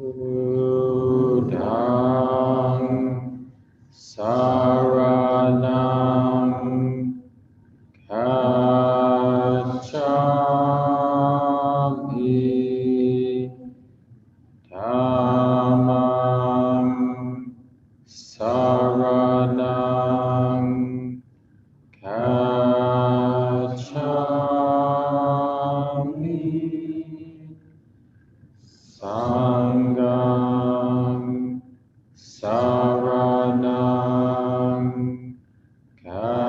Buddhang saranang gacchami, dhammang saranang gacchami, sanghang saranang gacchami,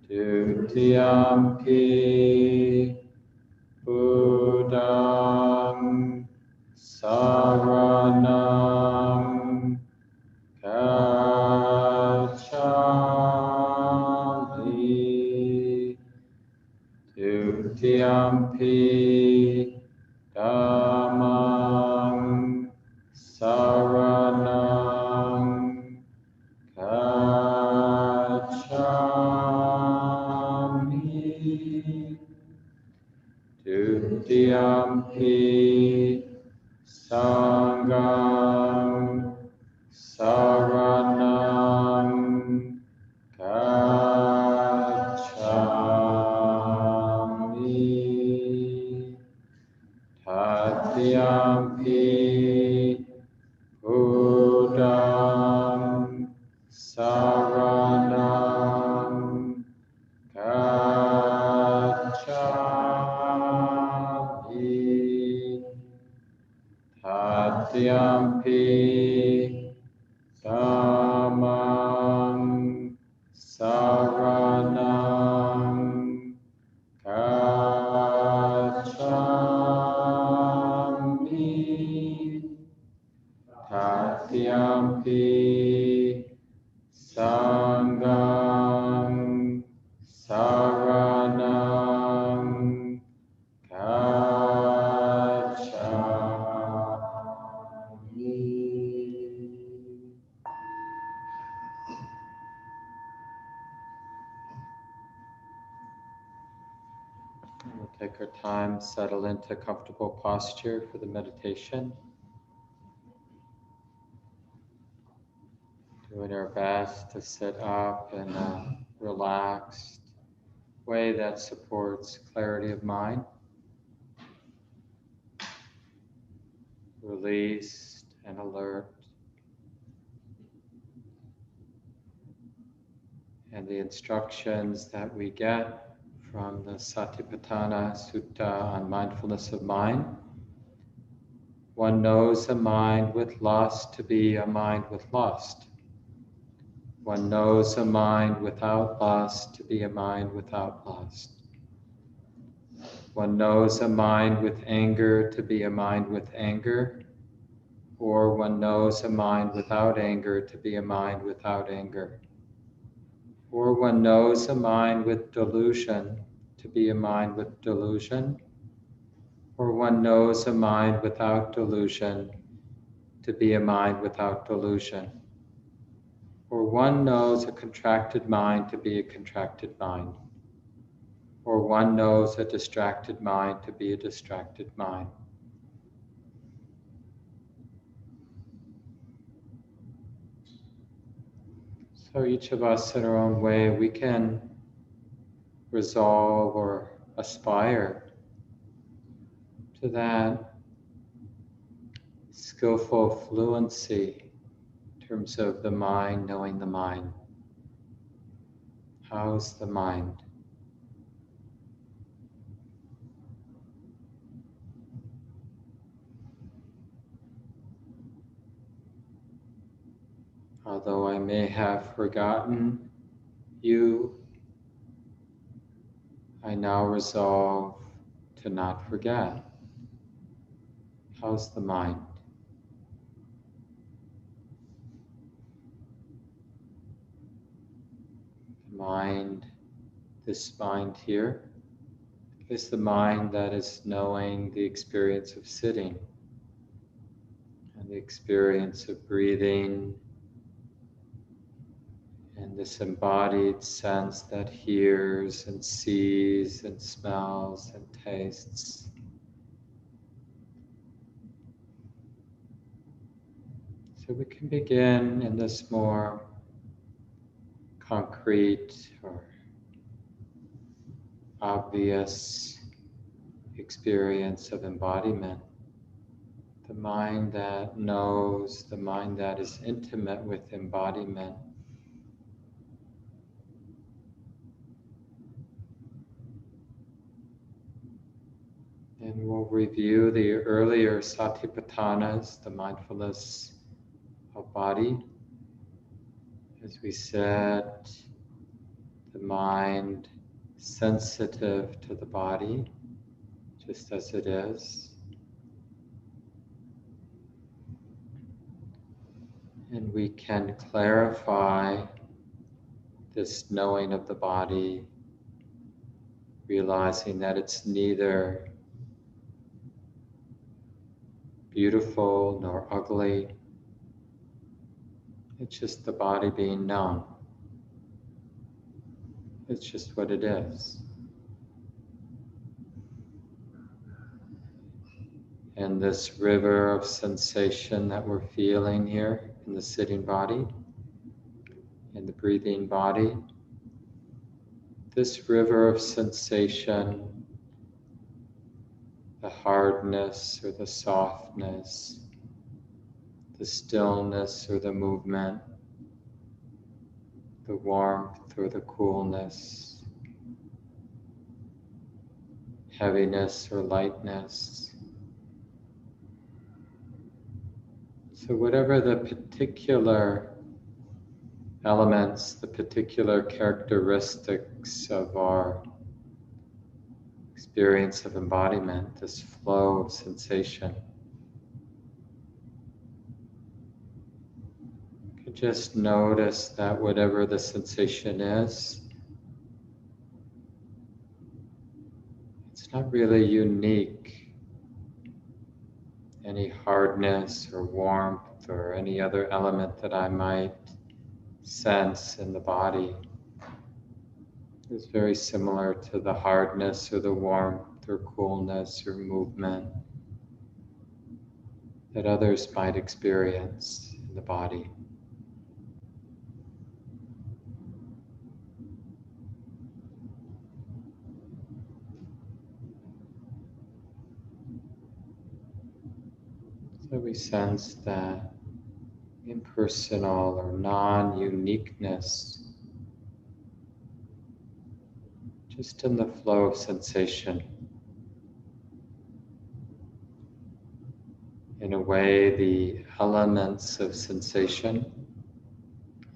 dutiyampi Buddhang saranang gacchami, dutiyampi dhammang saranang gacchami, dutiyampi sanghang saranang gacchami, tatiyampi Buddhang saranang gacchami, tatiyampi dhammang saranang gacchami, tatiyampi sanghang saranang gacchami. We'll take our time, settle into a comfortable posture for the meditation. Doing our best to sit up in a relaxed way that supports clarity of mind, released and alert. And the instructions that we get from the Satipatthana Sutta on mindfulness of mind. One knows a mind with lust to be a mind with lust. One knows a mind without lust to be a mind without lust. One knows a mind with anger to be a mind with anger, or one knows a mind without anger to be a mind without anger. Or one knows a mind with delusion to be a mind with delusion, or one knows a mind without delusion to be a mind without delusion, or one knows a contracted mind to be a contracted mind, or one knows a distracted mind to be a distracted mind. So each of us in our own way, we can resolve or aspire to that skillful fluency in terms of the mind knowing the mind. How's the mind? Although I may have forgotten you, I now resolve to not forget. How's the mind? The mind, this mind here, is the mind that is knowing the experience of sitting and the experience of breathing And this embodied sense that hears and sees and smells and tastes. So we can begin in this more concrete or obvious experience of embodiment. The mind that knows, the mind that is intimate with embodiment. And we'll review the earlier satipatthanas, the mindfulness of body. As we said, the mind sensitive to the body, just as it is. And we can clarify this knowing of the body, realizing that it's neither beautiful nor ugly. It's just the body being known. It's just what it is. And this river of sensation that we're feeling here in the sitting body, in the breathing body, this river of sensation, the hardness or the softness, the stillness or the movement, the warmth or the coolness, heaviness or lightness. So whatever the particular elements, the particular characteristics of our experience of embodiment, this flow of sensation, you can just notice that whatever the sensation is, it's not really unique. Any hardness or warmth or any other element that I might sense in the body is very similar to the hardness or the warmth or coolness or movement that others might experience in the body. So we sense that impersonal or non-uniqueness just in the flow of sensation. In a way, the elements of sensation,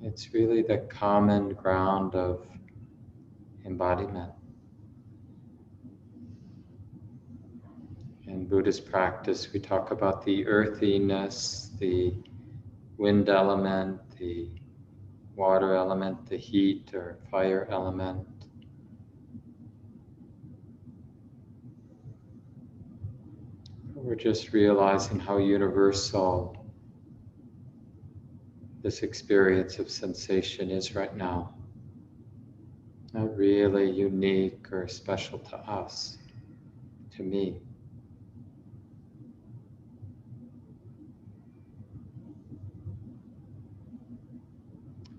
it's really the common ground of embodiment. In Buddhist practice, we talk about the earthiness, the wind element, the water element, the heat or fire element. We're just realizing how universal this experience of sensation is right now. Not really unique or special to us, to me.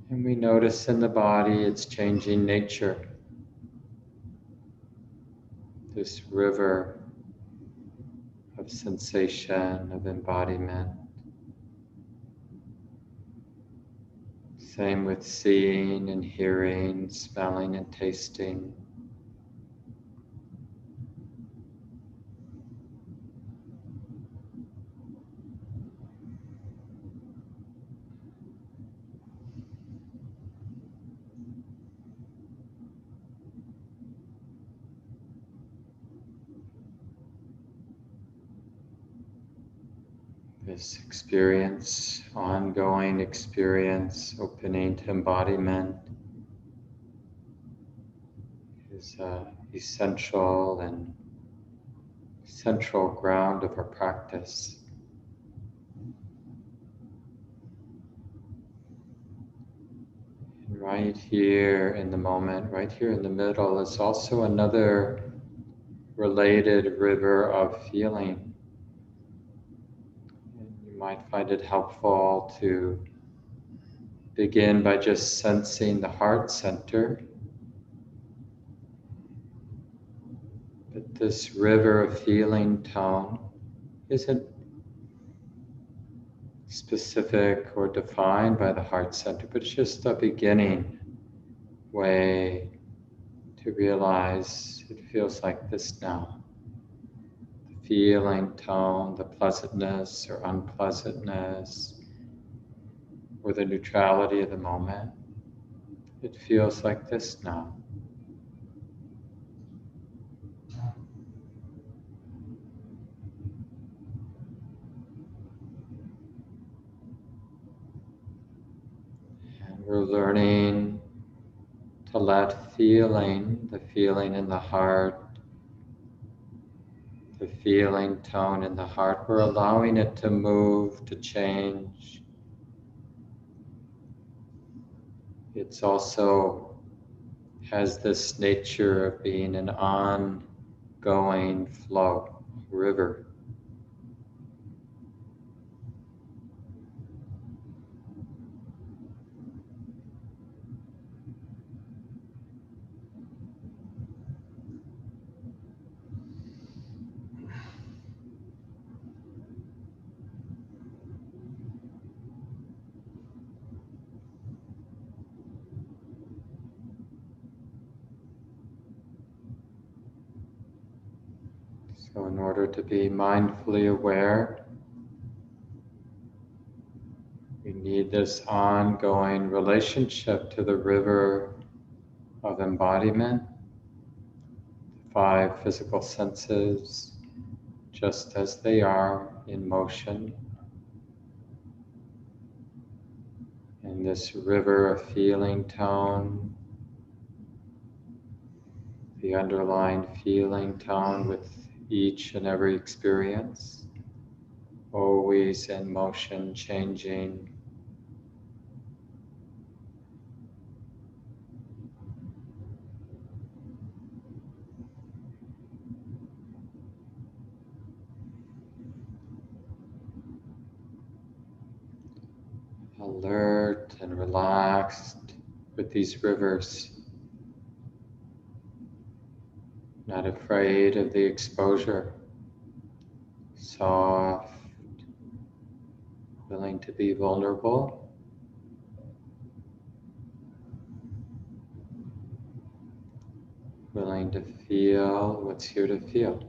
And we notice in the body its changing nature. This river of sensation, of embodiment. Same with seeing and hearing, smelling and tasting. This experience, ongoing experience, opening to embodiment is essential and central ground of our practice. And right here in the moment, right here in the middle, is also another related river of feeling. And you might find it helpful to begin by just sensing the heart center. But this river of feeling tone isn't specific or defined by the heart center, but it's just a beginning way to realize it feels like this now. The feeling tone, the pleasantness or unpleasantness, or the neutrality of the moment. It feels like this now. And we're learning to let feeling, the feeling in the heart, the feeling tone in the heart, we're allowing it to move, to change. It's also has this nature of being an ongoing flow, river. So in order to be mindfully aware, we need this ongoing relationship to the river of embodiment, the 5 physical senses, just as they are in motion. And this river of feeling tone, the underlying feeling tone with each and every experience, always in motion, changing. Alert and relaxed with these rivers, not afraid of the exposure, soft, willing to be vulnerable, willing to feel what's here to feel.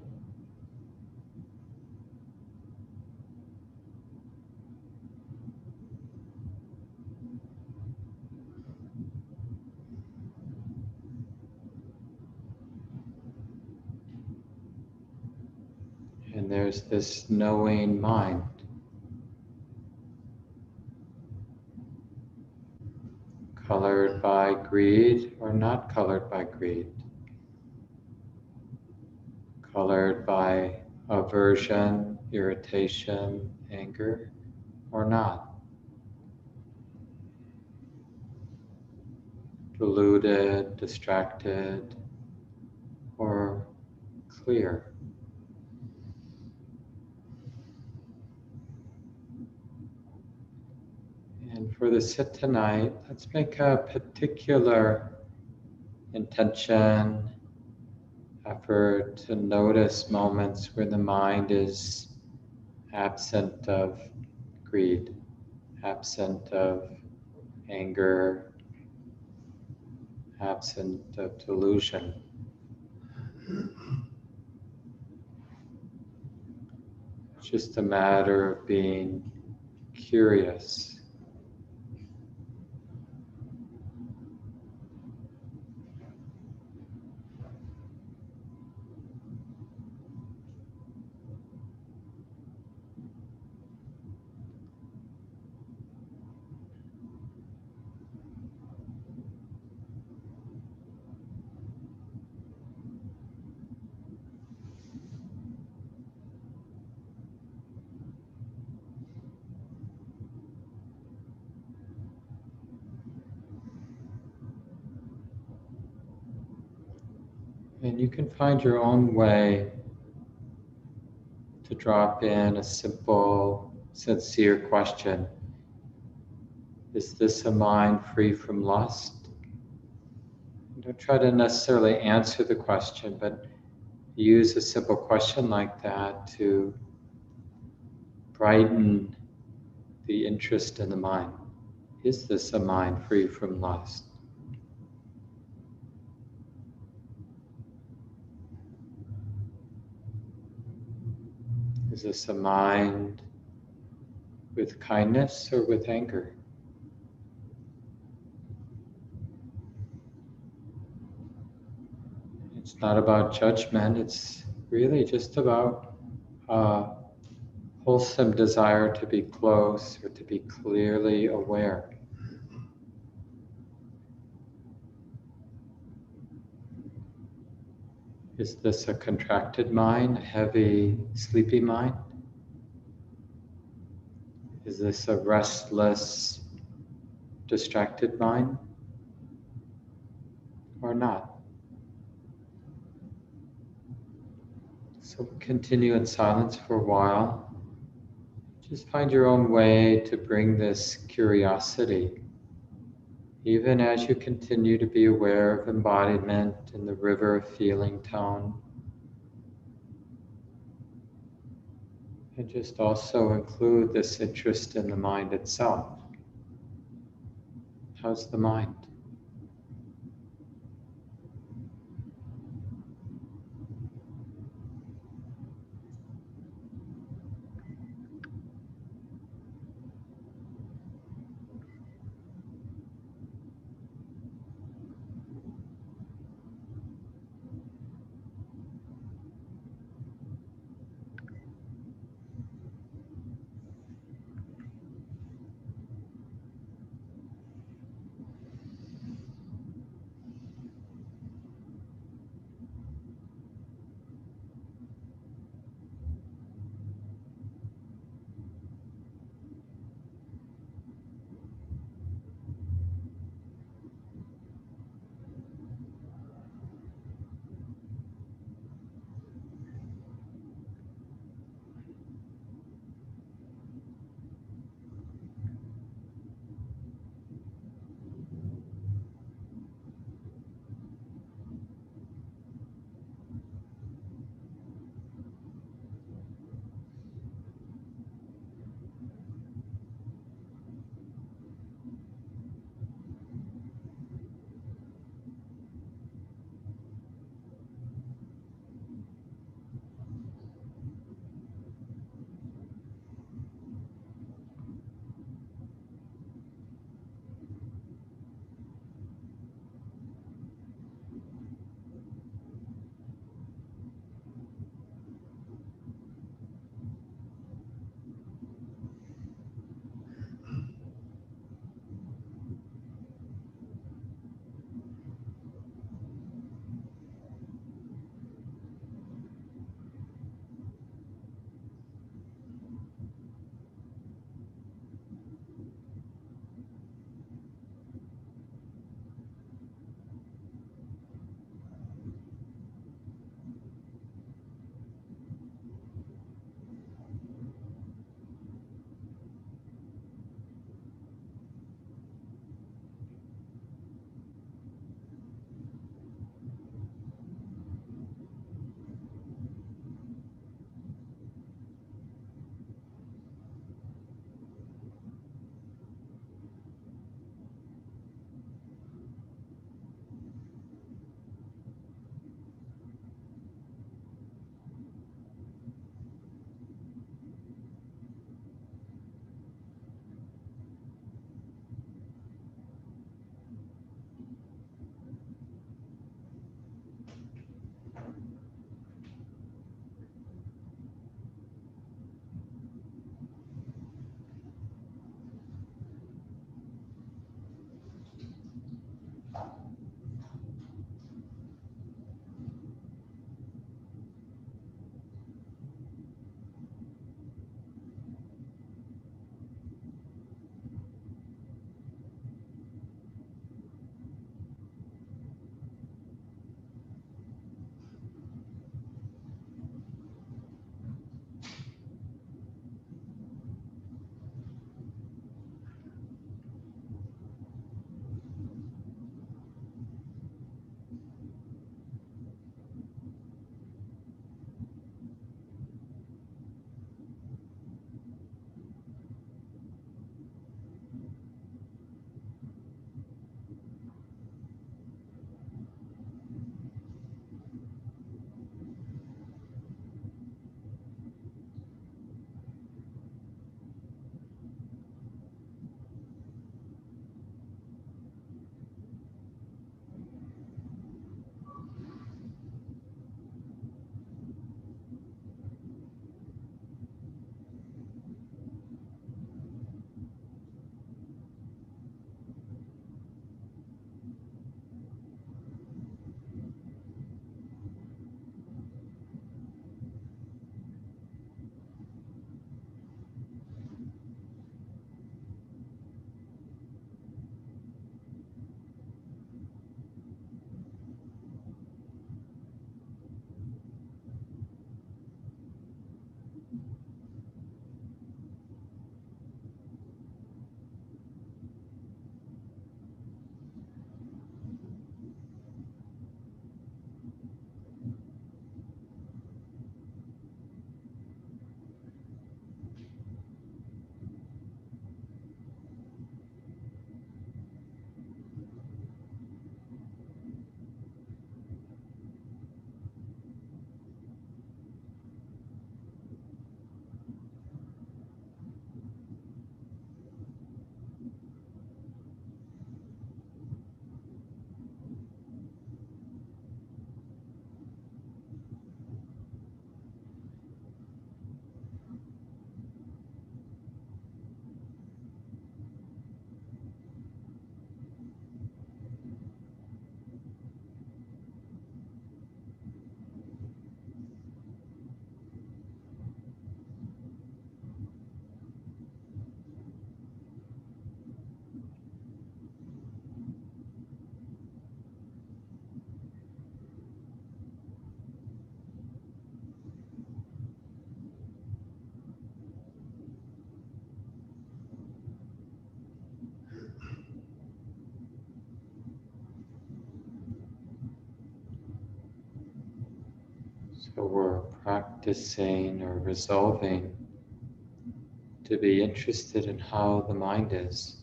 And there's this knowing mind. Colored by greed or not colored by greed. Colored by aversion, irritation, anger, or not. Deluded, distracted, or clear. And for the sit tonight, let's make a particular intention, effort to notice moments where the mind is absent of greed, absent of anger, absent of delusion. It's just a matter of being curious. And you can find your own way to drop in a simple, sincere question. Is this a mind free from lust? Don't try to necessarily answer the question, but use a simple question like that to brighten the interest in the mind. Is this a mind free from lust? Is this a mind with kindness or with anger? It's not about judgment, it's really just about a wholesome desire to be close or to be clearly aware. Is this a contracted mind, a heavy, sleepy mind? Is this a restless, distracted mind? Or not? So continue in silence for a while. Just find your own way to bring this curiosity, even as you continue to be aware of embodiment in the river of feeling tone. And just also include this interest in the mind itself. How's the mind? So we're practicing or resolving to be interested in how the mind is.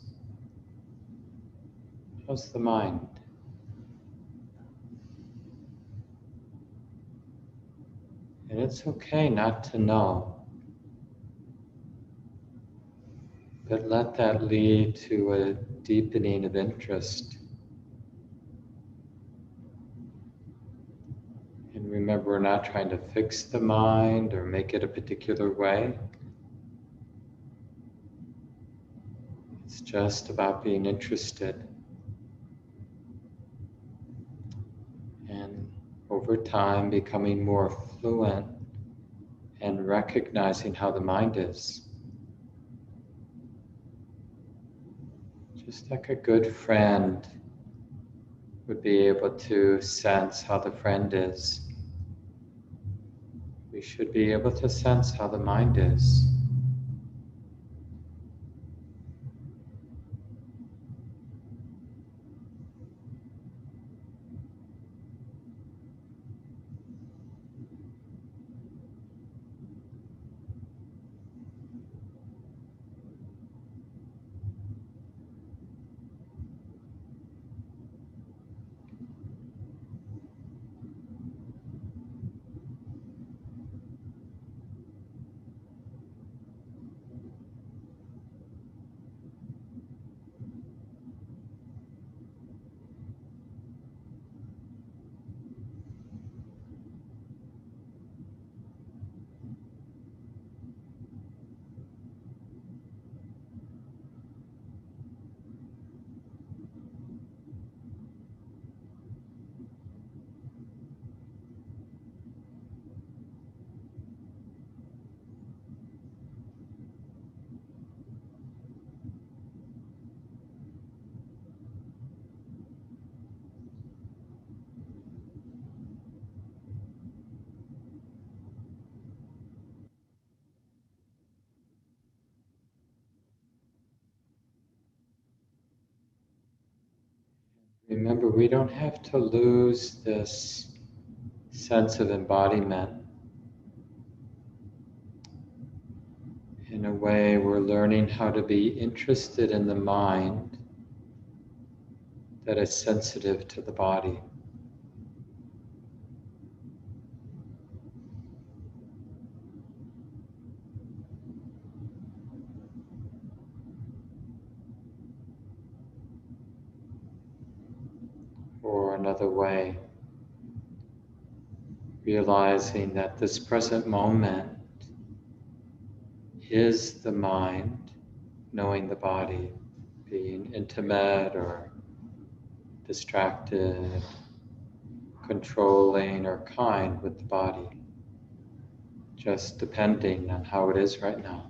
How's the mind? And it's okay not to know, but let that lead to a deepening of interest. And remember, we're not trying to fix the mind or make it a particular way. It's just about being interested. And over time, becoming more fluent and recognizing how the mind is. Just like a good friend would be able to sense how the friend is, we should be able to sense how the mind is. Remember, we don't have to lose this sense of embodiment. In a way, we're learning how to be interested in the mind that is sensitive to the body. Or another way, realizing that this present moment is the mind knowing the body, being intimate or distracted, controlling or kind with the body, just depending on how it is right now.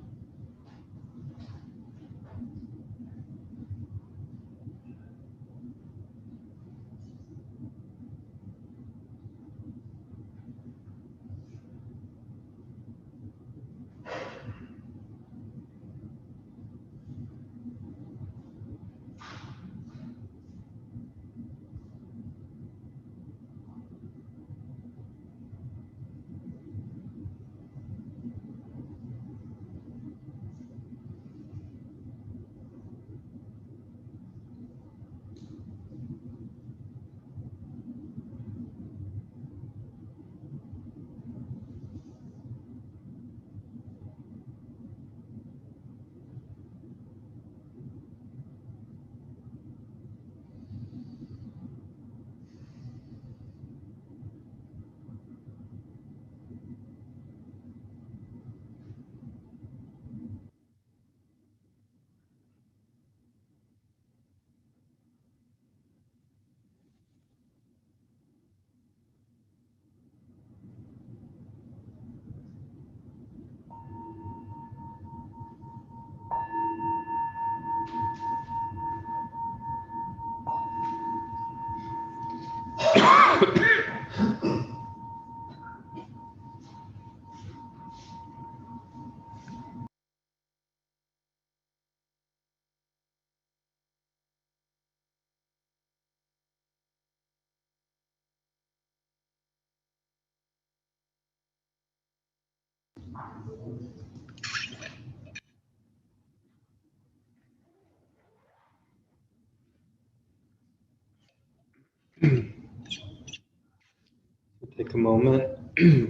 Take a moment,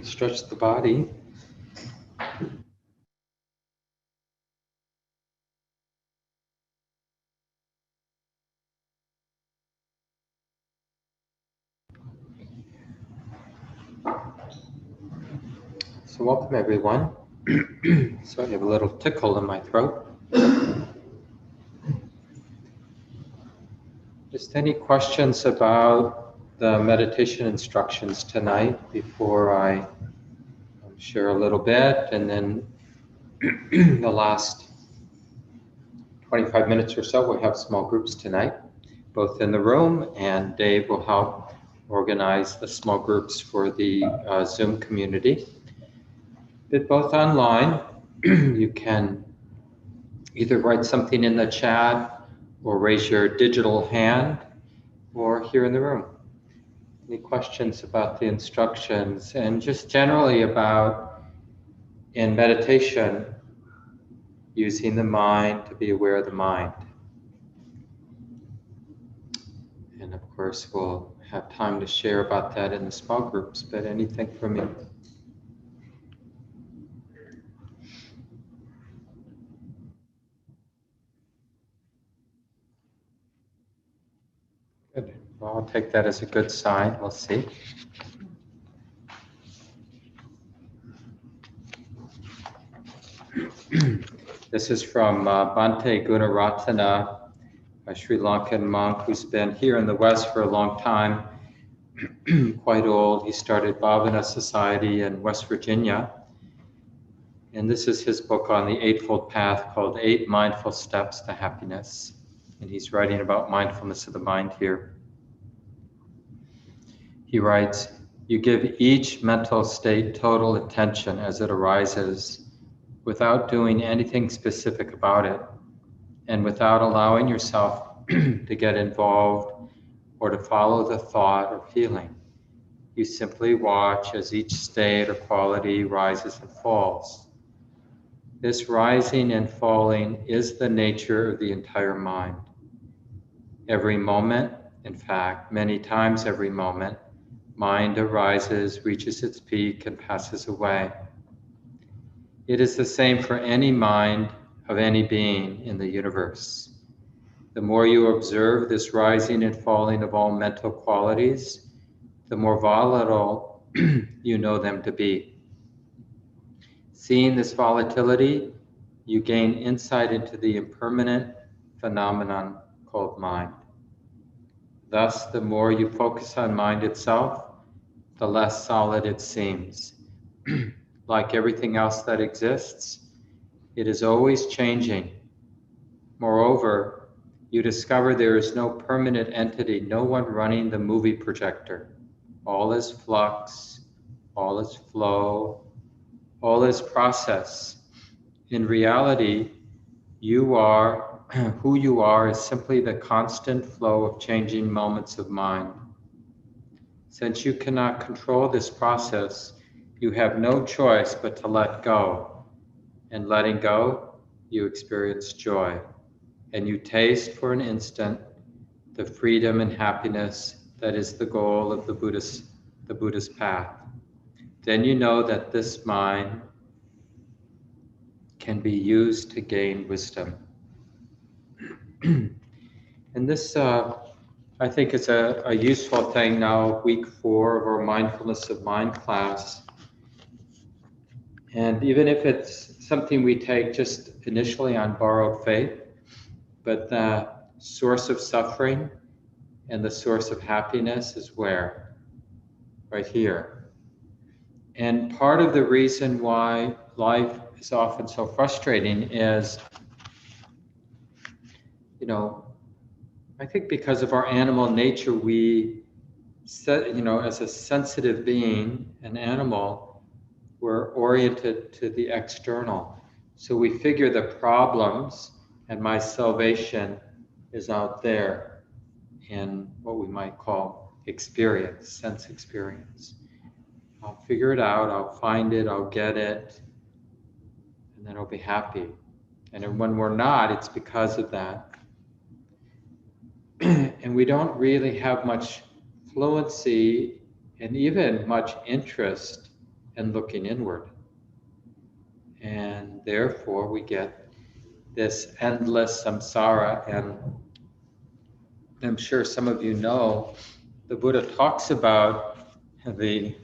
stretch the body. So welcome everyone. So I have a little tickle in my throat. Just any questions about the meditation instructions tonight before I share a little bit, and then the last 25 minutes or so we'll have small groups tonight, both in the room, and Dave will help organize the small groups for the Zoom community. But both online, you can either write something in the chat or raise your digital hand, or here in the room. Any questions about the instructions, and just generally about, in meditation, using the mind to be aware of the mind. And of course, we'll have time to share about that in the small groups, but anything from me? Good. Well, I'll take that as a good sign. We'll see. This is from Bhante Gunaratana, a Sri Lankan monk who's been here in the West for a long time, quite old. He started Bhavana Society in West Virginia. And this is his book on the Eightfold Path called 8 Mindful Steps to Happiness. And he's writing about mindfulness of the mind here. He writes, "You give each mental state total attention as it arises, without doing anything specific about it, and without allowing yourself to get involved or to follow the thought or feeling. You simply watch as each state or quality rises and falls. This rising and falling is the nature of the entire mind. Every moment, in fact, many times every moment, mind arises, reaches its peak, and passes away. It is the same for any mind of any being in the universe. The more you observe this rising and falling of all mental qualities, the more volatile you know them to be. Seeing this volatility, you gain insight into the impermanent phenomenon called mind. Thus, the more you focus on mind itself, the less solid it seems. Like everything else that exists, it is always changing. Moreover, you discover there is no permanent entity, no one running the movie projector. All is flux, all is flow, all is process. In reality, you are, who you are is simply the constant flow of changing moments of mind. Since you cannot control this process, you have no choice but to let go. And letting go, you experience joy. And you taste for an instant the freedom and happiness that is the goal of the Buddhist path. Then you know that this mind can be used to gain wisdom. And this, I think, is a useful thing now, week 4 of our Mindfulness of Mind class. And even if it's something we take just initially on borrowed faith, but the source of suffering and the source of happiness is where? Right here. And part of the reason why life is often so frustrating is, I think because of our animal nature, we, as a sensitive being, an animal, we're oriented to the external. So we figure the problems and my salvation is out there in what we might call experience, sense experience. I'll figure it out, I'll find it, I'll get it, and then we'll be happy. And when we're not, it's because of that. And we don't really have much fluency and even much interest in looking inward. And therefore we get this endless samsara. And I'm sure some of you know, the Buddha talks about the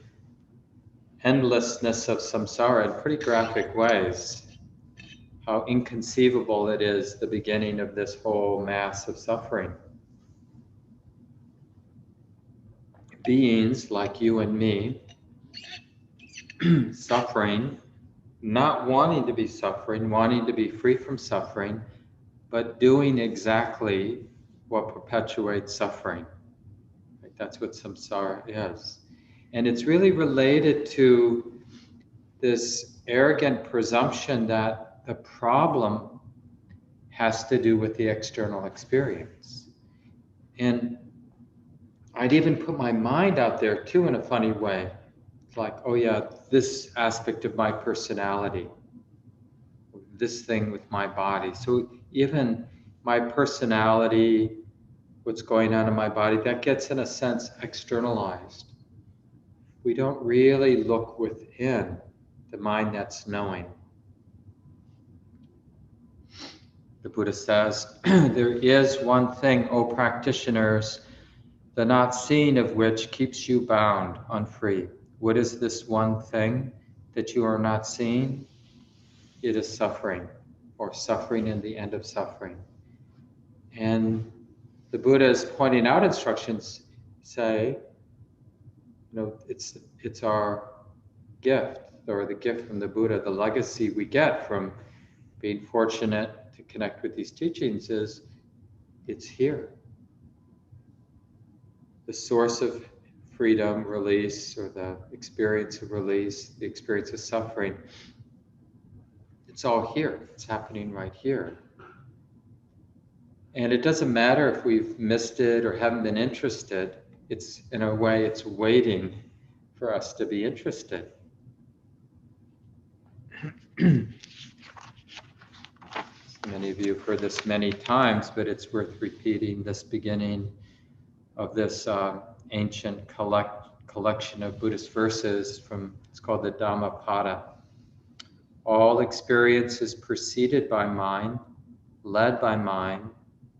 endlessness of samsara in pretty graphic ways. How inconceivable it is, the beginning of this whole mass of suffering. Beings like you and me, suffering, not wanting to be suffering, wanting to be free from suffering, but doing exactly what perpetuates suffering. Right? That's what samsara is. And it's really related to this arrogant presumption that the problem has to do with the external experience. And I'd even put my mind out there too in a funny way. It's like, oh yeah, this aspect of my personality, this thing with my body. So even my personality, what's going on in my body, that gets in a sense externalized. We don't really look within the mind that's knowing. The Buddha says, there is one thing, O practitioners, the not seeing of which keeps you bound, unfree. What is this one thing that you are not seeing? It is suffering, or suffering in the end of suffering. And the Buddha is pointing out instructions say, it's our gift, or the gift from the Buddha, the legacy we get from being fortunate to connect with these teachings is, it's here. The source of freedom, release, or the experience of release, the experience of suffering, it's all here. It's happening right here. And it doesn't matter if we've missed it or haven't been interested. It's, in a way, it's waiting for us to be interested. Many of you have heard this many times, but it's worth repeating this beginning of this ancient collection of Buddhist verses from, it's called the Dhammapada. All experience is preceded by mind, led by mind,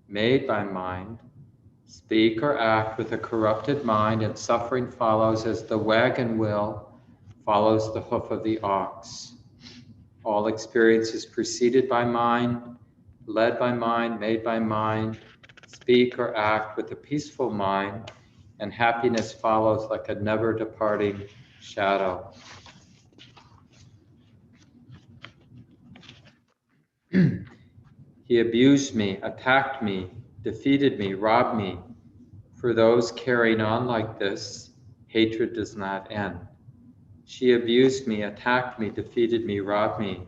made by mind. Speak or act with a corrupted mind, and suffering follows as the wagon wheel follows the hoof of the ox. All experience is preceded by mind, led by mind, made by mind. Speak or act with a peaceful mind, and happiness follows like a never departing shadow. He abused me, attacked me, defeated me, robbed me. For those carrying on like this, hatred does not end. She abused me, attacked me, defeated me, robbed me.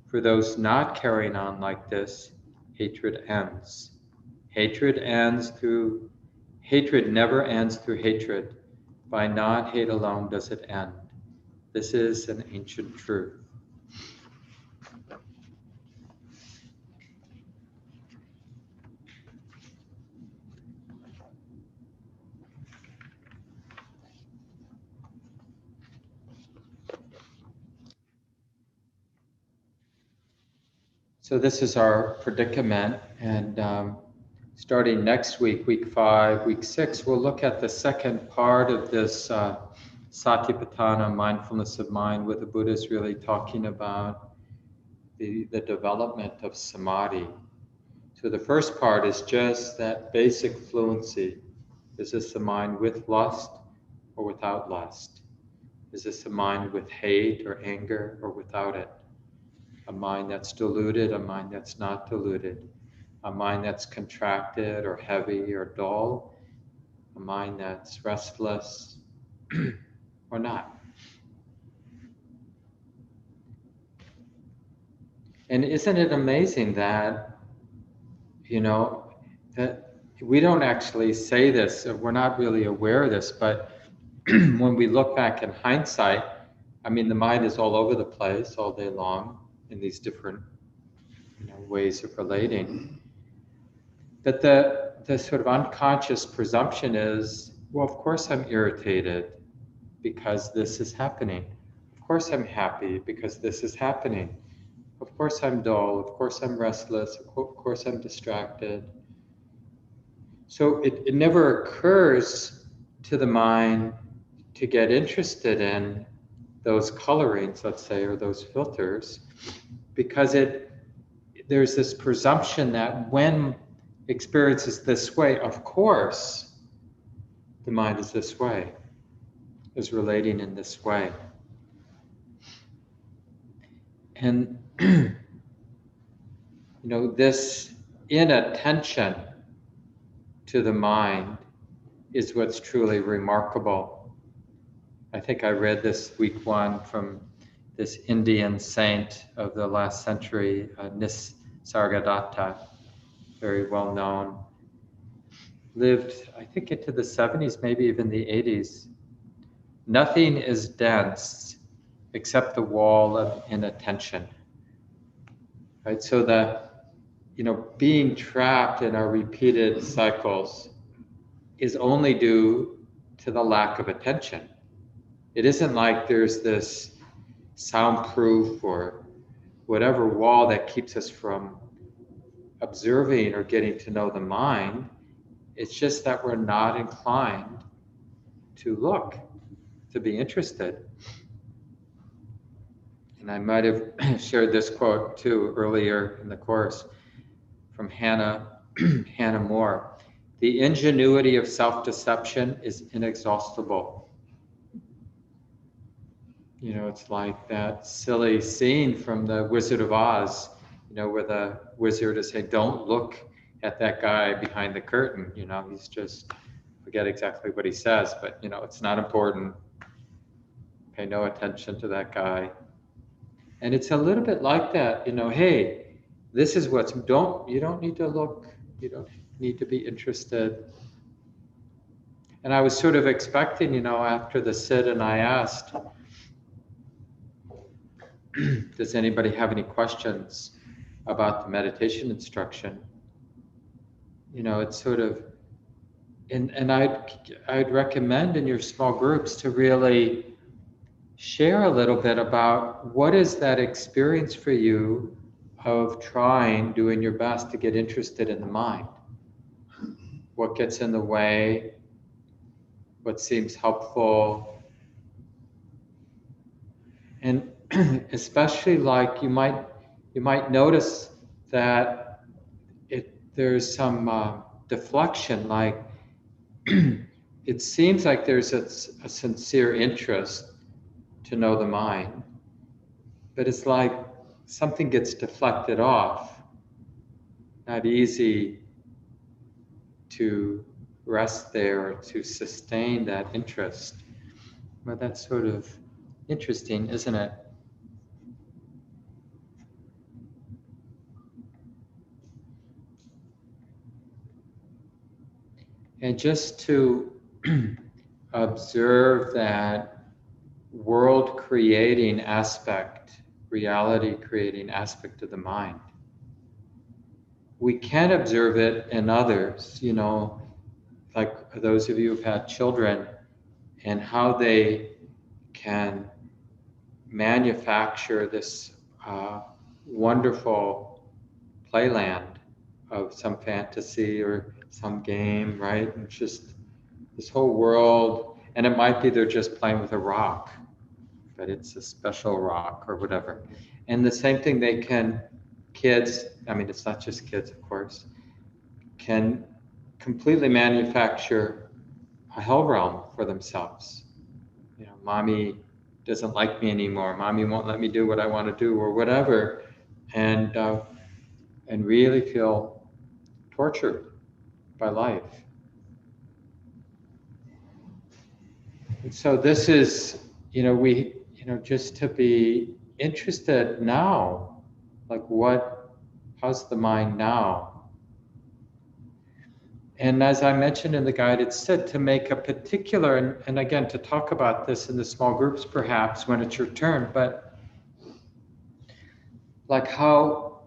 For those not carrying on like this, hatred ends. Hatred never ends through hatred. By not hate alone does it end. This is an ancient truth. So this is our predicament, and starting next week, week 5, week 6, we'll look at the second part of this Satipatthana, mindfulness of mind, where the Buddha is really talking about the development of samadhi. So the first part is just that basic fluency. Is this a mind with lust or without lust? Is this a mind with hate or anger or without it? A mind that's deluded, a mind that's not deluded, a mind that's contracted or heavy or dull, a mind that's restless or not. And isn't it amazing that, that we don't actually say this, we're not really aware of this, but when we look back in hindsight, I mean, the mind is all over the place all day long. in these different ways of relating. But the sort of unconscious presumption is, well, of course I'm irritated because this is happening. Of course I'm happy because this is happening. Of course I'm dull. Of course I'm restless. Of course I'm distracted. So it never occurs to the mind to get interested in those colorings, let's say, or those filters, because there's this presumption that when experience is this way, of course the mind is this way, is relating in this way. And this inattention to the mind is what's truly remarkable. I think I read this week one from this Indian saint of the last century, Nisargadatta, very well known. Lived, I think, into the 70s, maybe even the 80s. Nothing is dense except the wall of inattention. Right? So being trapped in our repeated cycles is only due to the lack of attention. It isn't like there's this soundproof or whatever wall that keeps us from observing or getting to know the mind. It's just that we're not inclined to look, to be interested. And I might have shared this quote too earlier in the course from Hannah More. The ingenuity of self-deception is inexhaustible. It's like that silly scene from the Wizard of Oz, where the wizard is saying, don't look at that guy behind the curtain. He's just, forget exactly what he says, but it's not important. Pay no attention to that guy. And it's a little bit like that, hey, this is you don't need to look, you don't need to be interested. And I was sort of expecting, after the sit, and I asked, does anybody have any questions about the meditation instruction? It's sort of, and I'd recommend in your small groups to really share a little bit about what is that experience for you of doing your best to get interested in the mind. What gets in the way? What seems helpful? And especially like you might notice that there's some deflection, like it seems like there's a sincere interest to know the mind, but it's like something gets deflected off. Not easy to rest there or to sustain that interest. But that's sort of interesting, isn't it? And just to observe that world-creating aspect, reality-creating aspect of the mind. We can observe it in others, like those of you who've had children, and how they can manufacture this wonderful playland of some fantasy or some game, right? It's just this whole world, and it might be they're just playing with a rock, but it's a special rock or whatever. And the same thing kids, it's not just kids, of course, can completely manufacture a hell realm for themselves. Mommy doesn't like me anymore. Mommy won't let me do what I want to do or whatever. And really feel tortured by life. And so this is, just to be interested now, like how's the mind now? And as I mentioned in the guided sit, to make a particular, and again, to talk about this in the small groups perhaps when it's your turn, but like how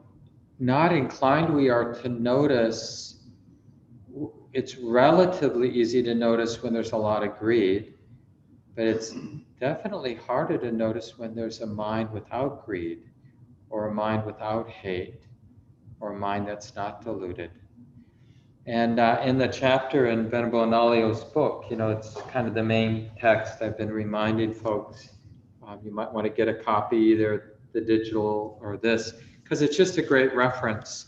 not inclined we are to notice. It's relatively easy to notice when there's a lot of greed, but it's definitely harder to notice when there's a mind without greed, or a mind without hate, or a mind that's not deluded. And in the chapter in Venerable Analayo's book, it's kind of the main text. I've been reminding folks, you might want to get a copy, either the digital or this, because it's just a great reference.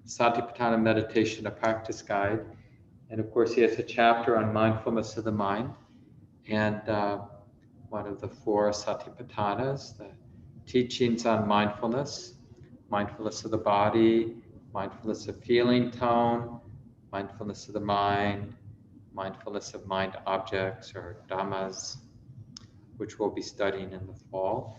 Satipatthana Meditation, a Practice Guide. And of course, he has a chapter on mindfulness of the mind. And one of the 4 Satipatthanas, the teachings on mindfulness, mindfulness of the body, mindfulness of feeling tone, mindfulness of the mind, mindfulness of mind objects or dhammas, which we'll be studying in the fall.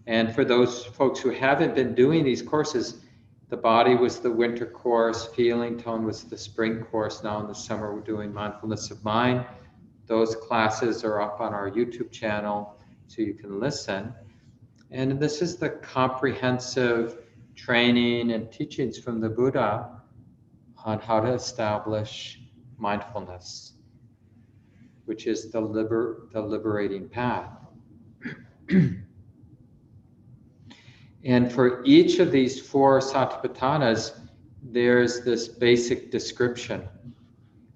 And for those folks who haven't been doing these courses, the body was the winter course, feeling tone was the spring course. Now in the summer we're doing mindfulness of mind. Those classes are up on our YouTube channel so you can listen. And this is the comprehensive training and teachings from the Buddha on how to establish mindfulness, which is the liberating path. And for each of these 4 Satipatthanas, there's this basic description.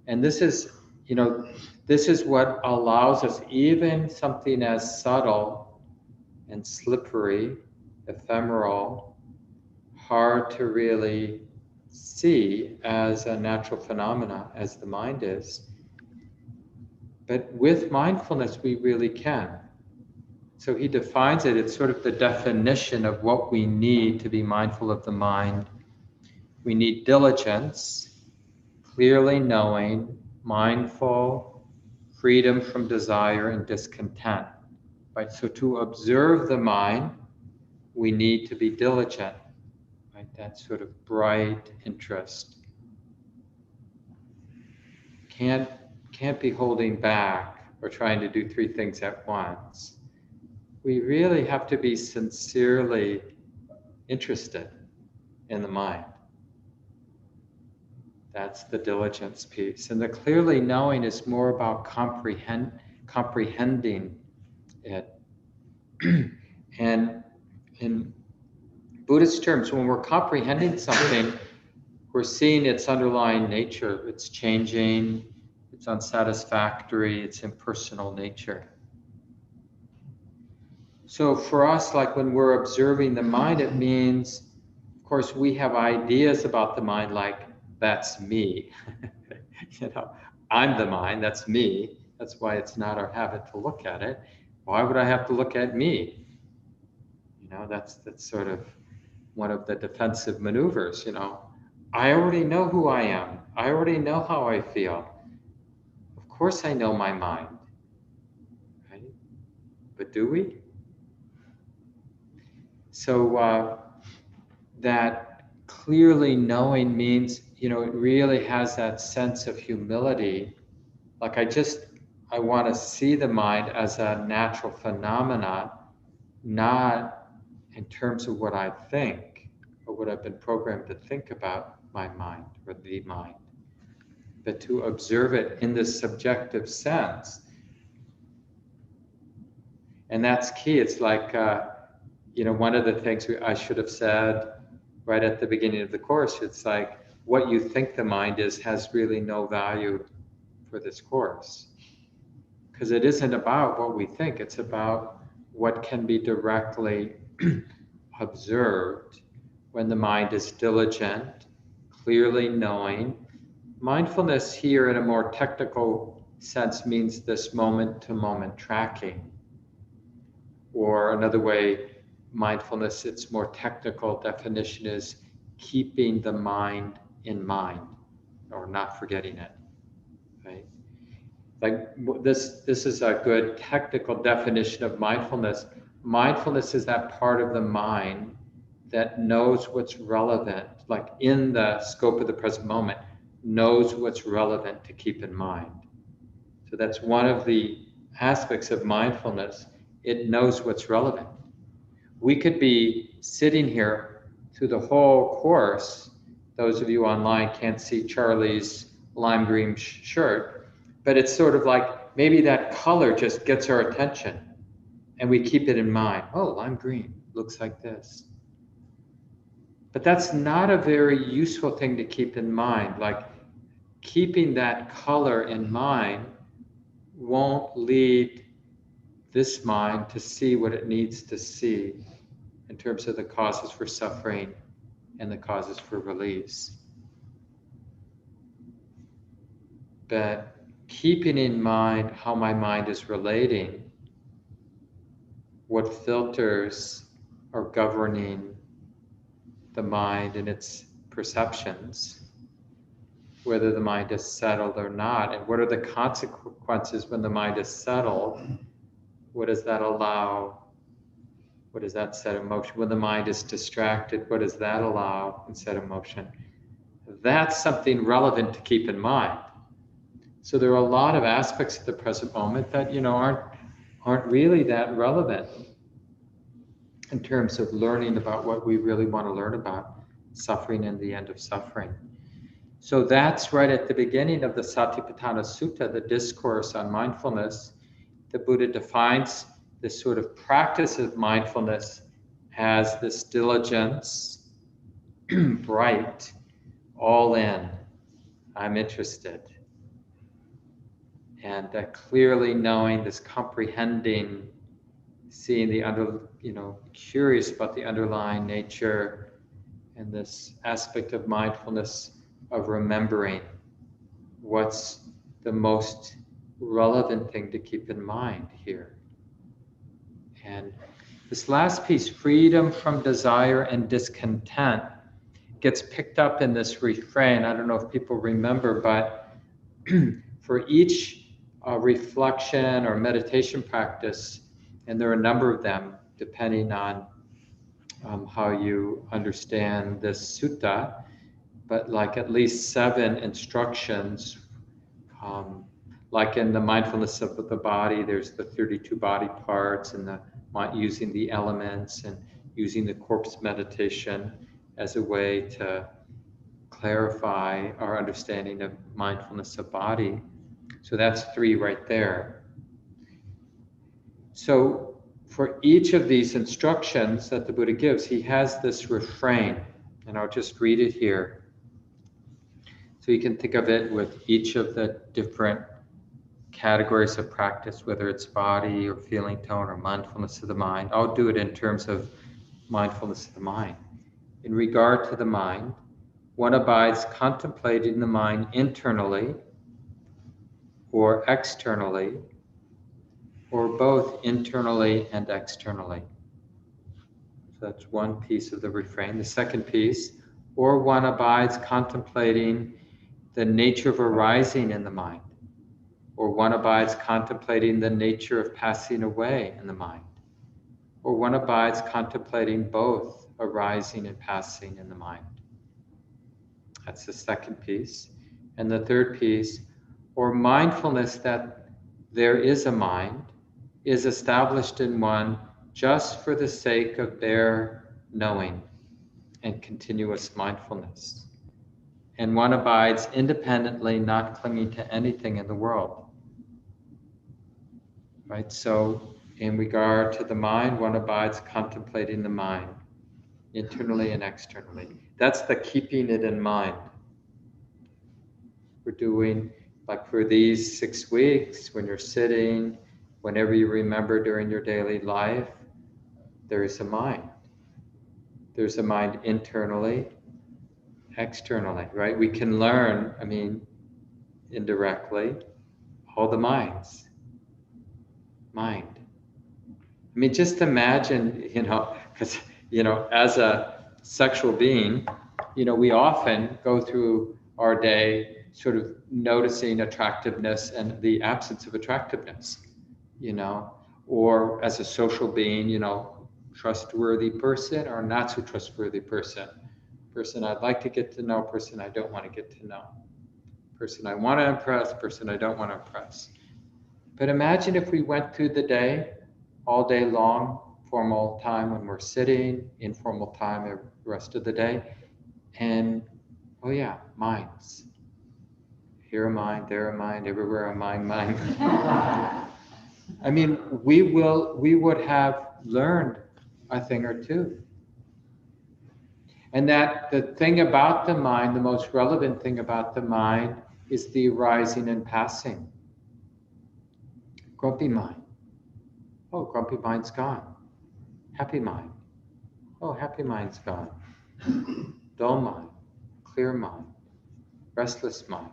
And this is what allows us, even something as subtle and slippery, ephemeral, hard to really see as a natural phenomena, as the mind is. But with mindfulness, we really can. So he defines it, it's sort of the definition of what we need to be mindful of the mind. We need diligence, clearly knowing, mindful, freedom from desire and discontent. Right? So to observe the mind, we need to be diligent. Right? That sort of bright interest. Can't be holding back or trying to do 3 things at once. We really have to be sincerely interested in the mind. That's the diligence piece. And the clearly knowing is more about comprehending it. And in Buddhist terms, when we're comprehending something, we're seeing its underlying nature. It's changing, it's unsatisfactory, it's impersonal nature. So for us, like when we're observing the mind, it means, of course, we have ideas about the mind, like, that's me. I'm the mind, that's me. That's why it's not our habit to look at it. Why would I have to look at me? That's sort of one of the defensive maneuvers, I already know who I am. I already know how I feel. Of course I know my mind, right? But do we? So that clearly knowing means, it really has that sense of humility. Like I want to see the mind as a natural phenomena, not in terms of what I think or what I've been programmed to think about my mind or the mind, but to observe it in this subjective sense. And that's key. It's like, one of the things I should have said right at the beginning of the course, it's like, what you think the mind is has really no value for this course. Because it isn't about what we think, it's about what can be directly observed when the mind is diligent, clearly knowing. Mindfulness here in a more technical sense means this moment-to-moment tracking. Or another way, mindfulness, its more technical definition is keeping the mind in mind, or not forgetting it, right? Like this is a good technical definition of mindfulness. Mindfulness is that part of the mind that knows what's relevant, like in the scope of the present moment, knows what's relevant to keep in mind. So that's one of the aspects of mindfulness. It knows what's relevant. we could be sitting here through the whole course. Those of you online can't see Charlie's lime green shirt, but it's sort of like maybe that color just gets our attention and we keep it in mind. Oh, lime green looks like this. But that's not a very useful thing to keep in mind. Like keeping that color in mind won't lead this mind to see what it needs to see in terms of the causes for suffering and the causes for release. But keeping in mind how my mind is relating, what filters are governing the mind and its perceptions, whether the mind is settled or not, and what are the consequences when the mind is settled. What does that allow? What does that set in motion? When the mind is distracted, what does that allow and set in motion? That's something relevant to keep in mind. So there are a lot of aspects of the present moment that, aren't really that relevant in terms of learning about what we really want to learn about, suffering and the end of suffering. So that's right at the beginning of the Satipatthana Sutta, the discourse on mindfulness. The Buddha defines this sort of practice of mindfulness as this diligence, bright, all in, I'm interested. And clearly knowing, this comprehending, seeing curious about the underlying nature, and this aspect of mindfulness of remembering what's the most relevant thing to keep in mind here. And this last piece, freedom from desire and discontent, gets picked up in this refrain. I don't know if people remember, but for each reflection or meditation practice, and there are a number of them depending on how you understand this sutta, but like at least 7 instructions, like in the mindfulness of the body, there's the 32 body parts, and using the elements and using the corpse meditation as a way to clarify our understanding of mindfulness of body. So that's 3 right there. So for each of these instructions that the Buddha gives, he has this refrain, and I'll just read it here. So you can think of it with each of the different categories of practice, whether it's body or feeling tone or mindfulness of the mind. I'll do it in terms of mindfulness of the mind. In regard to the mind, one abides contemplating the mind internally or externally, or both internally and externally. So that's one piece of the refrain. The second piece, or one abides contemplating the nature of arising in the mind, or one abides contemplating the nature of passing away in the mind, or one abides contemplating both arising and passing in the mind. That's the second piece. And the third piece, or mindfulness that there is a mind, is established in one just for the sake of bare knowing and continuous mindfulness. And one abides independently, not clinging to anything in the world. Right? So in regard to the mind, one abides contemplating the mind, internally and externally. That's the keeping it in mind. We're doing, like for these 6 weeks, when you're sitting, whenever you remember during your daily life, there is a mind. There's a mind internally, externally, right? We can learn, indirectly, all the minds. Mind. Just imagine, because, as a sexual being, we often go through our day sort of noticing attractiveness and the absence of attractiveness, or as a social being, trustworthy person or not so trustworthy person I'd like to get to know, person I don't want to get to know, person I want to impress, person I don't want to impress. But imagine if we went through the day, all day long, formal time when we're sitting, informal time the rest of the day. And, oh yeah, minds. Here a mind, there a mind, everywhere a mind. I mean, we would have learned a thing or two. And that the thing about the mind, the most relevant thing about the mind, is the arising and passing. Grumpy mind. Oh, grumpy mind's gone. Happy mind. Oh, happy mind's gone. Dull mind. Clear mind. Restless mind.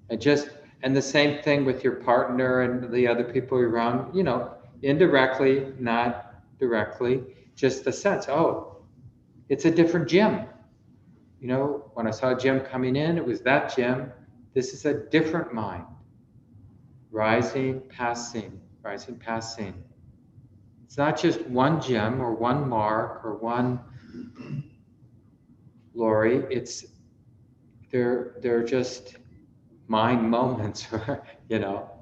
And the same thing with your partner and the other people around, indirectly, not directly, just the sense, oh, it's a different Jim. When I saw Jim coming in, it was that Jim. This is a different mind. Rising, passing, rising, passing. It's not just one Jim or one Mark or one Lori. They're just mind moments,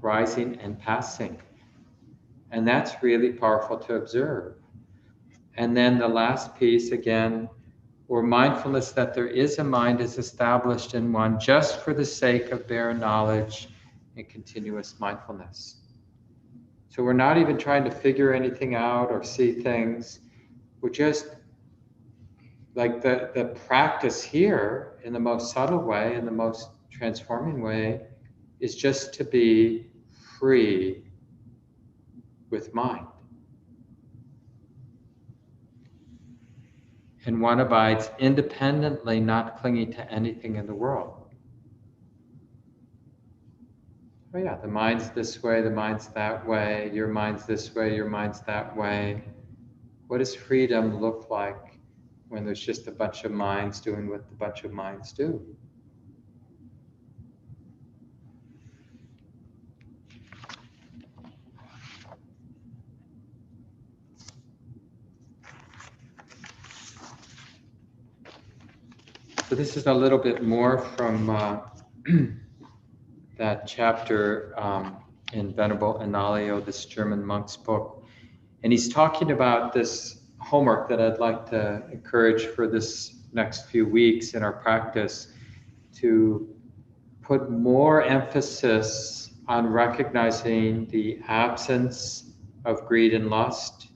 rising and passing. And that's really powerful to observe. And then the last piece, again, or mindfulness that there is a mind is established in one just for the sake of bare knowledge and continuous mindfulness. So we're not even trying to figure anything out or see things. We're just, like the practice here in the most subtle way, in the most transforming way, is just to be free with mind. And one abides independently, not clinging to anything in the world. Oh yeah, the mind's this way, the mind's that way, your mind's this way, your mind's that way. What does freedom look like when there's just a bunch of minds doing what the bunch of minds do? So this is a little bit more from that chapter in Venerable Analayo, this German monk's book. And he's talking about this homework that I'd like to encourage for this next few weeks in our practice, to put more emphasis on recognizing the absence of greed and lust.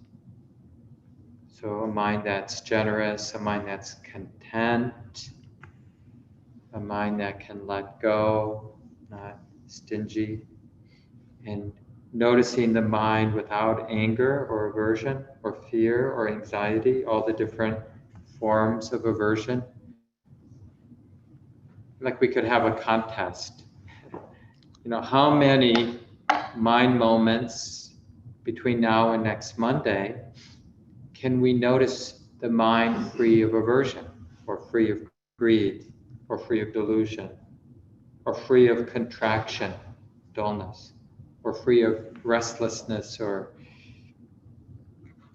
So a mind that's generous, a mind that's content, a mind that can let go, not stingy, and noticing the mind without anger or aversion or fear or anxiety, all the different forms of aversion. Like we could have a contest. How many mind moments between now and next Monday can we notice the mind free of aversion or free of greed or free of delusion or free of contraction, dullness, or free of restlessness or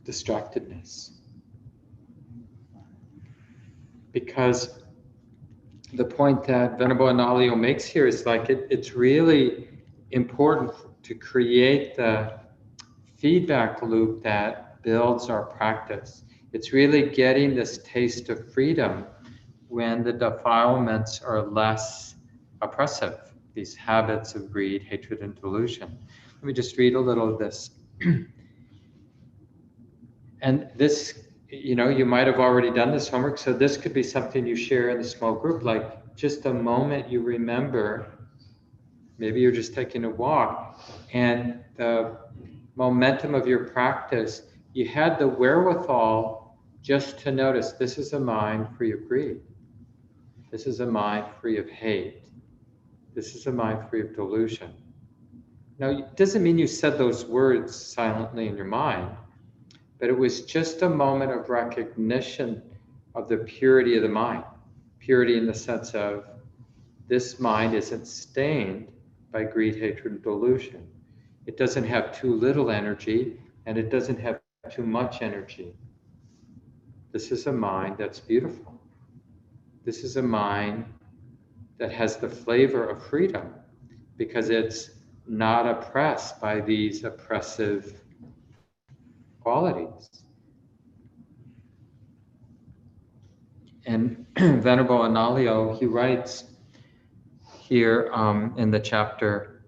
distractedness? Because the point that Venerable Analayo makes here is it's really important to create the feedback loop that builds our practice. It's really getting this taste of freedom when the defilements are less oppressive, these habits of greed, hatred, and delusion. Let me just read a little of this. And this, you might have already done this homework, so this could be something you share in the small group, like just a moment you remember, maybe you're just taking a walk, and the momentum of your practice, you had the wherewithal just to notice, this is a mind free of greed. This is a mind free of hate. This is a mind free of delusion. Now, it doesn't mean you said those words silently in your mind, but it was just a moment of recognition of the purity of the mind. Purity in the sense of this mind isn't stained by greed, hatred, and delusion. It doesn't have too little energy, and it doesn't have too much energy. This is a mind that's beautiful. This is a mind that has the flavor of freedom because it's not oppressed by these oppressive qualities. And Venerable Analayo, he writes here in the chapter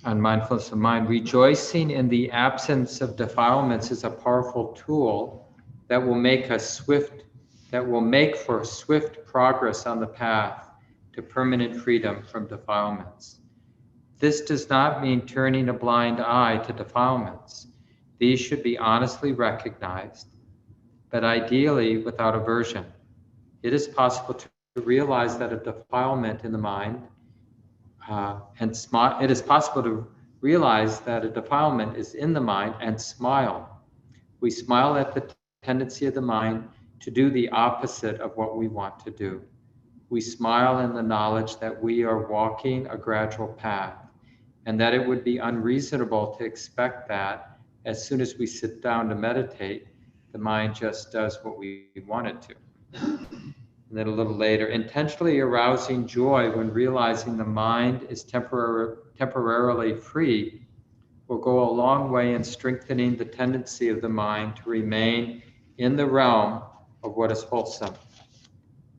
on mindfulness of mind, rejoicing in the absence of defilements is a powerful tool that will make for swift progress on the path to permanent freedom from defilements. This does not mean turning a blind eye to defilements. These should be honestly recognized, but ideally without aversion. It is possible to realize that a defilement in the mind, it is possible to realize that a defilement is in the mind and smile. We smile at the tendency of the mind to do the opposite of what we want to do. We smile in the knowledge that we are walking a gradual path, and that it would be unreasonable to expect that as soon as we sit down to meditate, the mind just does what we want it to. And then a little later, intentionally arousing joy when realizing the mind is temporarily free will go a long way in strengthening the tendency of the mind to remain in the realm of what is wholesome.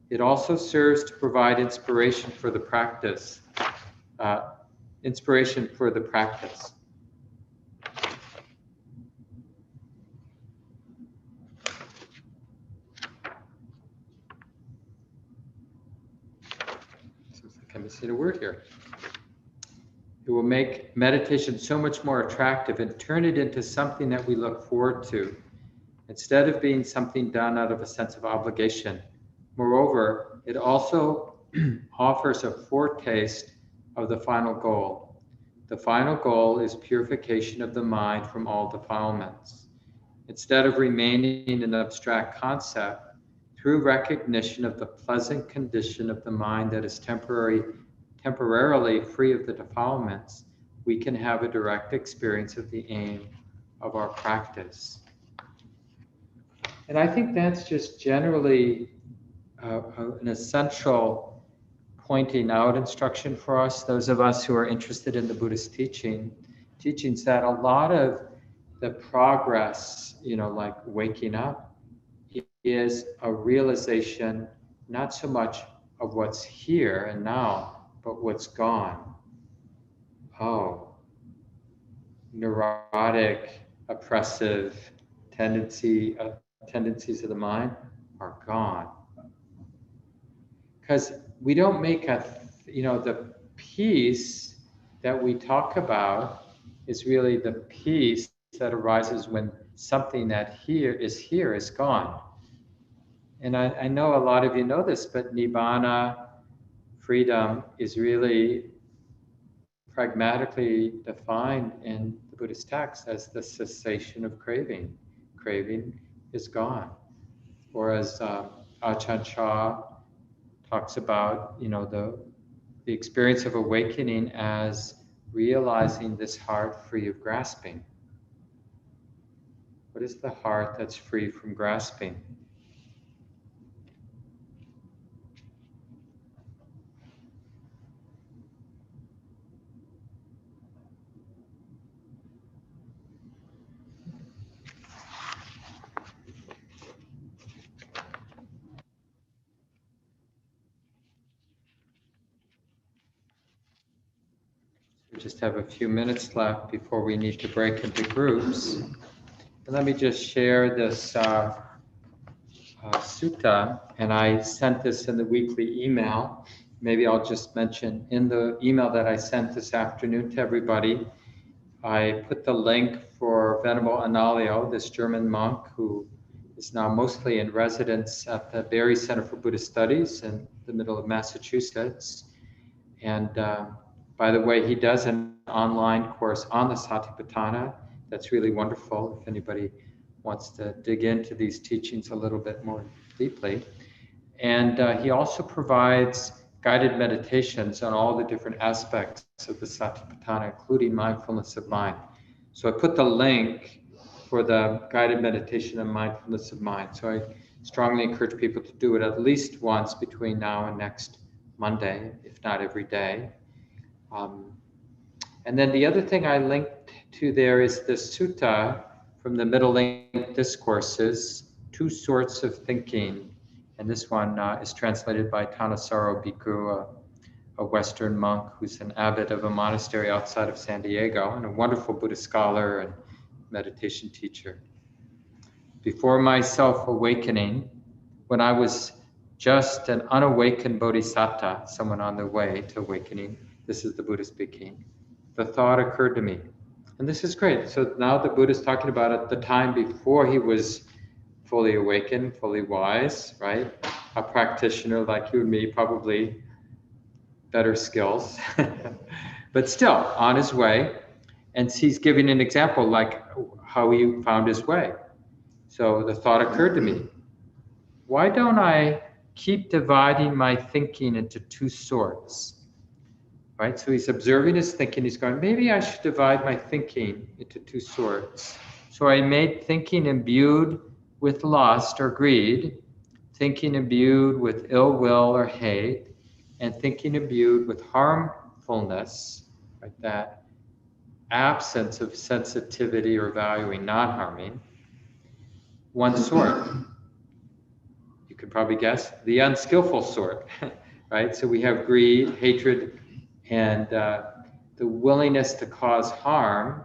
It also serves to provide inspiration for the practice. I'm missing a word here. It will make meditation so much more attractive and turn it into something that we look forward to, instead of being something done out of a sense of obligation. Moreover, it also offers a foretaste of the final goal. The final goal is purification of the mind from all defilements. Instead of remaining an abstract concept, through recognition of the pleasant condition of the mind that is temporarily free of the defilements, we can have a direct experience of the aim of our practice. And I think that's just generally an essential pointing out instruction for us, those of us who are interested in the Buddhist teachings, that a lot of the progress, like waking up, is a realization not so much of what's here and now, but what's gone. Oh, neurotic, oppressive tendencies of the mind are gone. Because we don't make the peace that we talk about is really the peace that arises when something that is gone. And I know a lot of you know this, but nibbana, freedom, is really pragmatically defined in the Buddhist text as the cessation of craving. Craving is gone. Or as Ajahn Chah talks about, the experience of awakening as realizing this heart free of grasping. What is the heart that's free from grasping? We just have a few minutes left before we need to break into groups. And let me just share this sutta, and I sent this in the weekly email. Maybe I'll just mention in the email that I sent this afternoon to everybody, I put the link for Venerable Analayo, this German monk who is now mostly in residence at the Berry Center for Buddhist Studies in the middle of Massachusetts. And by the way, he does an online course on the Satipatthana. That's really wonderful if anybody wants to dig into these teachings a little bit more deeply. And he also provides guided meditations on all the different aspects of the Satipatthana, including mindfulness of mind. So I put the link for the guided meditation on mindfulness of mind. So I strongly encourage people to do it at least once between now and next Monday, if not every day. And then the other thing I linked to there is the sutta from the middle-length discourses, Two Sorts of Thinking. And this one is translated by Thanissaro Bhikkhu, a Western monk who's an abbot of a monastery outside of San Diego and a wonderful Buddhist scholar and meditation teacher. Before my self-awakening, when I was just an unawakened bodhisattva, someone on the way to awakening, this is the Buddha speaking, the thought occurred to me. And this is great. So now the Buddha is talking about at the time before he was fully awakened, fully wise, right? A practitioner like you and me, probably better skills, but still on his way. And he's giving an example like how he found his way. So the thought occurred to me, why don't I keep dividing my thinking into two sorts? Right? So he's observing his thinking. He's going, maybe I should divide my thinking into two sorts. So I made thinking imbued with lust or greed, thinking imbued with ill will or hate, and thinking imbued with harmfulness, like that absence of sensitivity or valuing, not harming, one sort. You could probably guess, the unskillful sort, right? So we have greed, hatred, and the willingness to cause harm,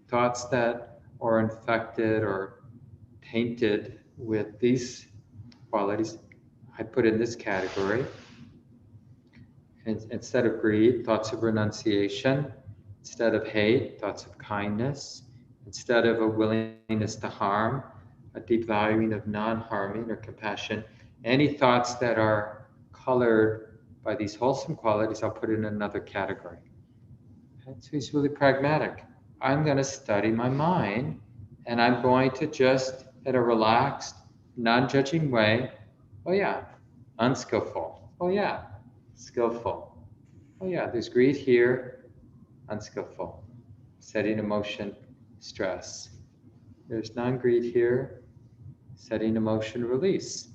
thoughts that are infected or tainted with these qualities, I put in this category. And instead of greed, thoughts of renunciation. Instead of hate, thoughts of kindness. Instead of a willingness to harm, a deep valuing of non-harming or compassion. Any thoughts that are colored by these wholesome qualities, I'll put in another category. Okay? So he's really pragmatic. I'm going to study my mind, and I'm going to just, in a relaxed, non-judging way, oh yeah, unskillful. Oh yeah, skillful. Oh yeah, there's greed here, unskillful. Setting emotion, stress. There's non-greed here, setting emotion, release.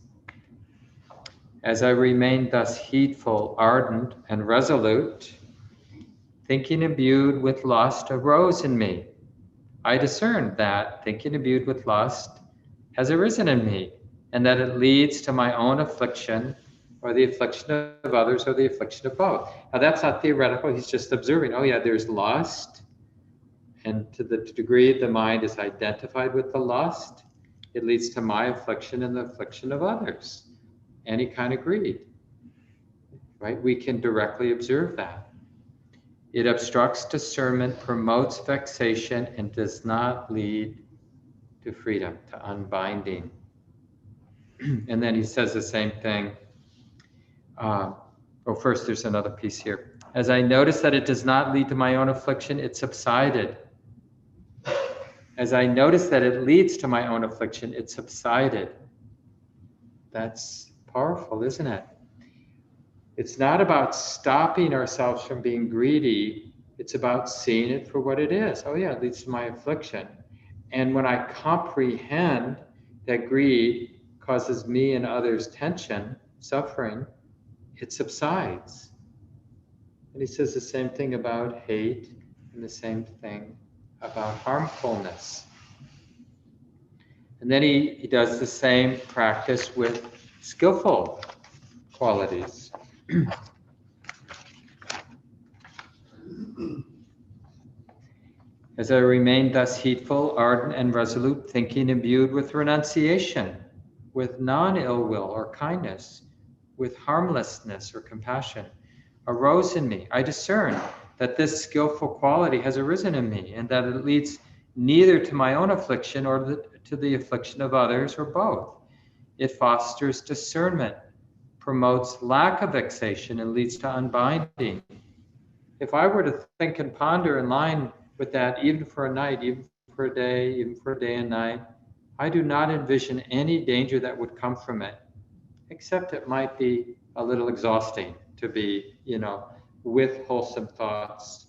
As I remained thus heedful, ardent, and resolute, thinking imbued with lust arose in me. I discerned that thinking imbued with lust has arisen in me, and that it leads to my own affliction, or the affliction of others, or the affliction of both. Now that's not theoretical, he's just observing, oh yeah, there's lust, and to the degree the mind is identified with the lust, it leads to my affliction and the affliction of others. Any kind of greed, right? We can directly observe that. It obstructs discernment, promotes vexation, and does not lead to freedom, to unbinding. And then he says the same thing. First, there's another piece here. As I noticed that it does not lead to my own affliction, it subsided. As I noticed that it leads to my own affliction, it subsided. That's powerful, isn't it? It's not about stopping ourselves from being greedy. It's about seeing it for what it is. Oh yeah, it leads to my affliction. And when I comprehend that greed causes me and others tension, suffering, it subsides. And he says the same thing about hate and the same thing about harmfulness. And then he does the same practice with skillful qualities. As I remained thus heedful, ardent, and resolute, thinking imbued with renunciation, with non-ill will or kindness, with harmlessness or compassion, arose in me. I discern that this skillful quality has arisen in me, and that it leads neither to my own affliction or to the affliction of others, or both. It fosters discernment, promotes lack of vexation, and leads to unbinding. If I were to think and ponder in line with that, even for a night, even for a day and night, I do not envision any danger that would come from it, except it might be a little exhausting to be, with wholesome thoughts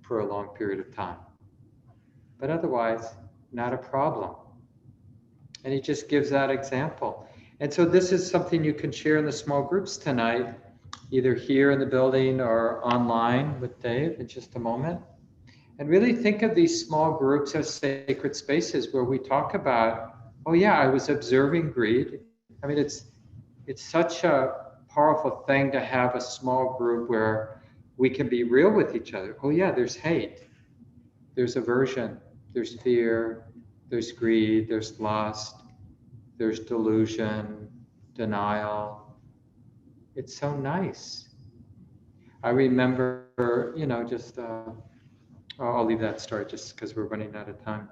for a long period of time. But otherwise, not a problem. And he just gives that example. And so this is something you can share in the small groups tonight, either here in the building or online with Dave in just a moment. And really think of these small groups as sacred spaces where we talk about, oh yeah, I was observing greed. I mean, it's such a powerful thing to have a small group where we can be real with each other. Oh yeah, there's hate, there's aversion, there's fear, there's greed, there's lust, there's delusion, denial. It's so nice. I remember, just I'll leave that story just because we're running out of time.